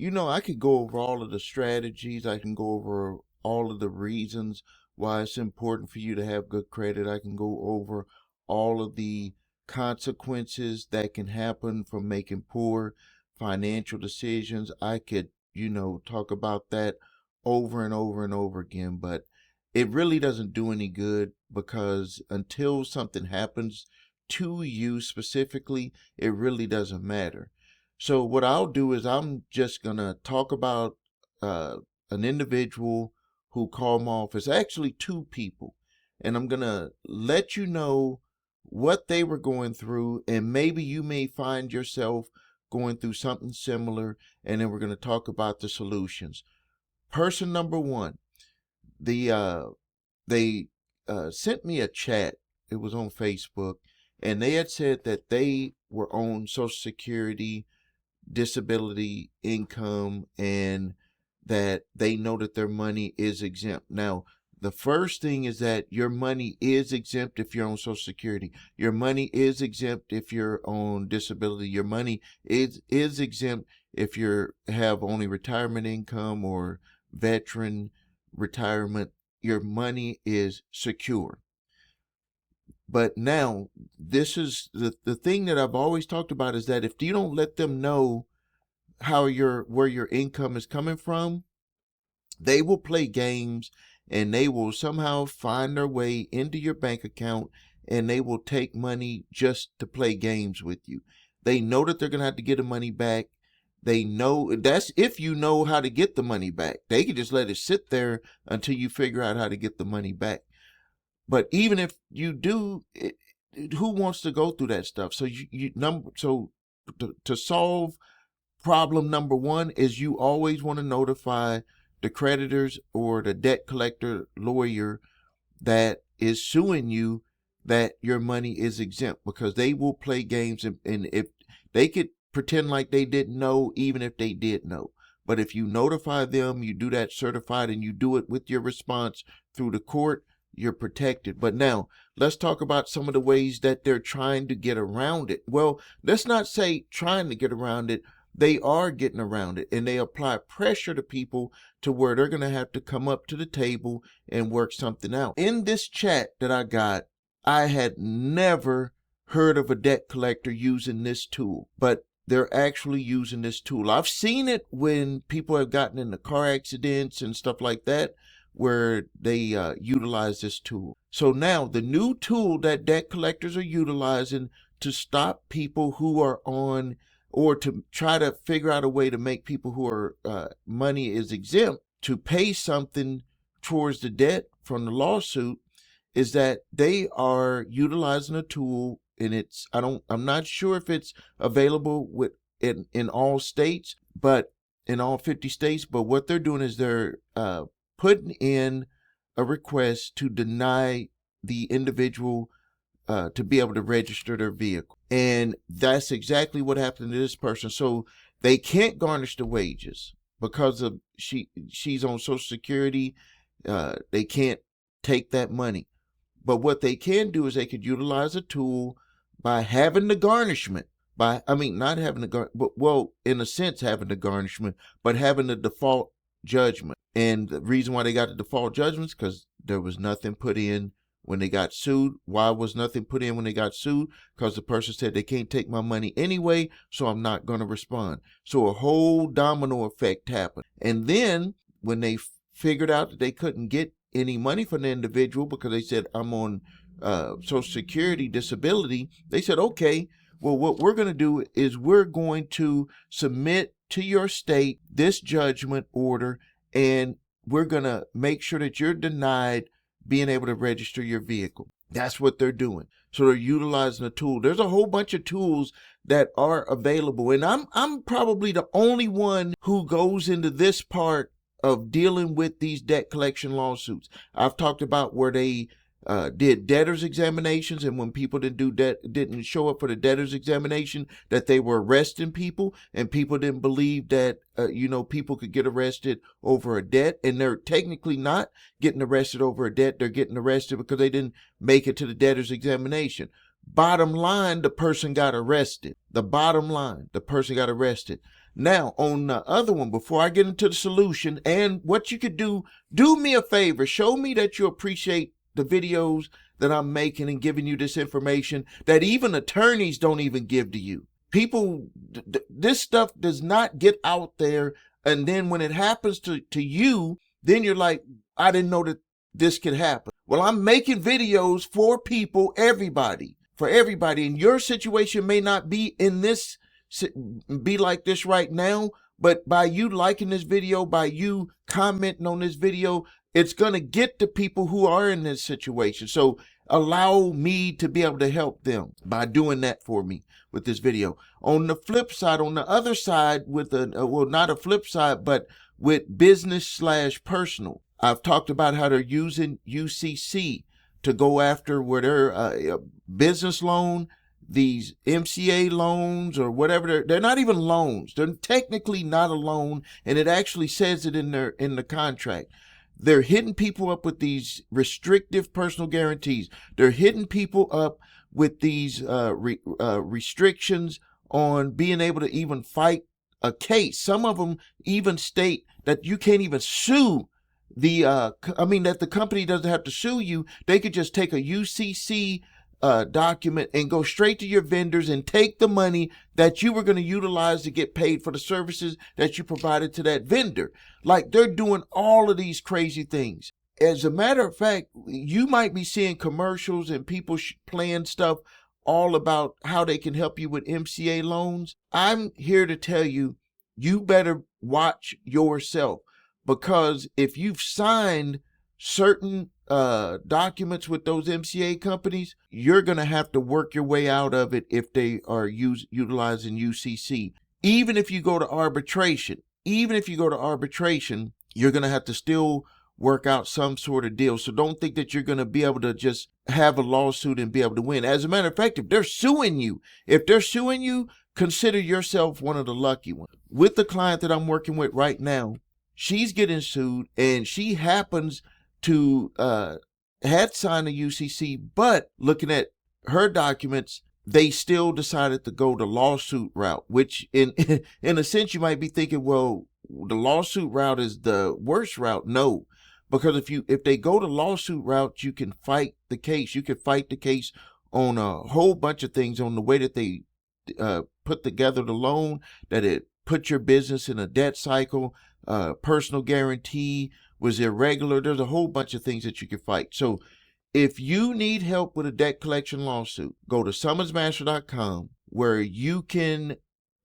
I could go over all of the strategies. I can go over all of the reasons why it's important for you to have good credit. I can go over all of the consequences that can happen from making poor financial decisions. I could, talk about that over and over and over again, but it really doesn't do any good because until something happens to you specifically, it really doesn't matter. So what I'll do is I'm just gonna talk about uh, an individual who called my office, actually two people, and I'm gonna let you know what they were going through, and maybe you may find yourself going through something similar, and then we're gonna talk about the solutions. Person number one, they sent me a chat. It was on Facebook, and they had said that they were on Social Security, disability income, and that they know that their money is exempt. Now, the first thing is that your money is exempt if you're on Social Security. Your money is exempt if you're on disability. Your money is exempt if you have only retirement income or veteran retirement. Your money is secure. But now, this is the thing that I've always talked about, is that if you don't let them know where your income is coming from, they will play games and they will somehow find their way into your bank account, and they will take money just to play games with you. They know that they're going to have to get the money back. They know that's if you know how to get the money back. They can just let it sit there until you figure out how to get the money back. But even if you do, who wants to go through that stuff? So to solve problem number one is you always want to notify the creditors or the debt collector lawyer that is suing you that your money is exempt, because they will play games, and if they could pretend like they didn't know, even if they did know. But if you notify them, you do that certified, and you do it with your response through the court, you're protected. But now let's talk about some of the ways that they're trying to get around it. Well, let's not say trying to get around it. They are getting around it, and they apply pressure to people to where they're going to have to come up to the table and work something out. In this chat that I got, I had never heard of a debt collector using this tool, but they're actually using this tool. I've seen it when people have gotten into car accidents and stuff like that, where they utilize this tool. So now the new tool that debt collectors are utilizing to stop people who are on, or to try to figure out a way to make people who are money is exempt to pay something towards the debt from the lawsuit, is that they are utilizing a tool, and I'm not sure if it's available in all states, but in all 50 states. But what they're doing is they're putting in a request to deny the individual to be able to register their vehicle. And that's exactly what happened to this person. So they can't garnish the wages because of she's on Social Security. They can't take that money. But what they can do is they could utilize a tool by having the garnishment. Not having in a sense having the garnishment, but having the default judgment. And the reason why they got the default judgments, because there was nothing put in when they got sued. Why was nothing put in when they got sued? Because the person said they can't take my money anyway, so I'm not going to respond. So a whole domino effect happened. And then when they figured out that they couldn't get any money from the individual because they said, I'm on Social Security disability, they said, okay, well, what we're going to do is we're going to submit to your state this judgment order, and we're going to make sure that you're denied being able to register your vehicle. That's what they're doing. So they're utilizing a tool. There's a whole bunch of tools that are available, and I'm probably the only one who goes into this part of dealing with these debt collection lawsuits. I've talked about where they did debtors examinations, and when people didn't show up for the debtors examination, that they were arresting people, and people didn't believe that people could get arrested over a debt, and they're technically not getting arrested over a debt. They're getting arrested because they didn't make it to the debtors examination. Bottom line, the person got arrested. The bottom line, the person got arrested. Now, on the other one, before I get into the solution and what you could do me a favor. Show me that you appreciate the videos that I'm making and giving you this information that even attorneys don't even give to you. People, this stuff does not get out there. And then when it happens to you, then you're like, I didn't know that this could happen. Well, I'm making videos for people, for everybody. And your situation may not be be like this right now, but by you liking this video, by you commenting on this video, it's going to get to people who are in this situation. So allow me to be able to help them by doing that for me with this video. On the flip side, on the other side, with well, not a flip side, but with business/personal, I've talked about how they're using UCC to go after where their business loan, these MCA loans or whatever, they're not even loans. They're technically not a loan, and it actually says it in the contract. They're hitting people up with these restrictive personal guarantees. They're hitting people up with these restrictions on being able to even fight a case. Some of them even state that you can't even sue that the company doesn't have to sue you. They could just take a UCC document and go straight to your vendors and take the money that you were going to utilize to get paid for the services that you provided to that vendor. Like, they're doing all of these crazy things. As a matter of fact, you might be seeing commercials and people playing stuff all about how they can help you with MCA loans. I'm here to tell you, you better watch yourself, because if you've signed certain documents with those MCA companies, you're going to have to work your way out of it if they are utilizing UCC. Even if you go to arbitration, you're going to have to still work out some sort of deal. So don't think that you're going to be able to just have a lawsuit and be able to win. As a matter of fact, if they're suing you, consider yourself one of the lucky ones. With the client that I'm working with right now, she's getting sued, and she happens to had signed a UCC, but looking at her documents, they still decided to go the lawsuit route, which in a sense you might be thinking, well, the lawsuit route is the worst route. No, because if they go the lawsuit route, you can fight the case. You can fight the case on a whole bunch of things, on the way that they put together the loan, that it put your business in a debt cycle, personal guarantee was irregular. There's a whole bunch of things that you can fight. So if you need help with a debt collection lawsuit, go to summonsmaster.com, where you can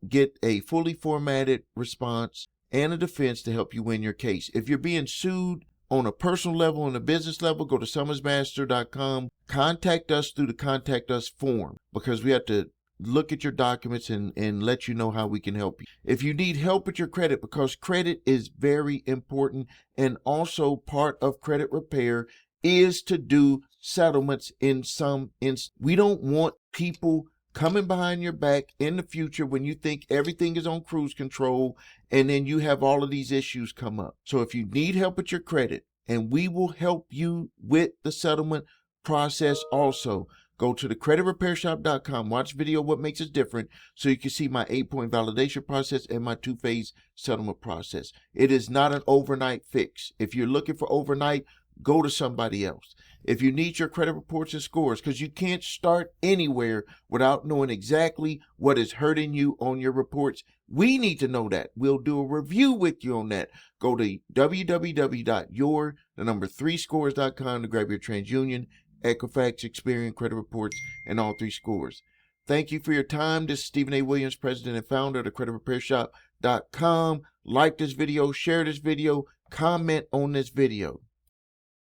get a fully formatted response and a defense to help you win your case. If you're being sued on a personal level and a business level, go to summonsmaster.com. Contact us through the Contact Us form, because we have to look at your documents and let you know how we can help you. If you need help with your credit, because credit is very important, and also part of credit repair is to do settlements in some instances. We don't want people coming behind your back in the future when you think everything is on cruise control, and then you have all of these issues come up. So if you need help with your credit, and we will help you with the settlement process also, go to thecreditrepairshop.com, watch video What Makes Us Different, so you can see my 8-point validation process and my 2-phase settlement process. It is not an overnight fix. If you're looking for overnight, go to somebody else. If you need your credit reports and scores, because you can't start anywhere without knowing exactly what is hurting you on your reports, we need to know that. We'll do a review with you on that. Go to www.3scores.com to grab your TransUnion, Equifax, Experian credit reports, and all 3 scores. Thank you for your time. This is Stephen A. Williams, president and founder of thecreditrepairshop.com. Like this video, share this video, comment on this video.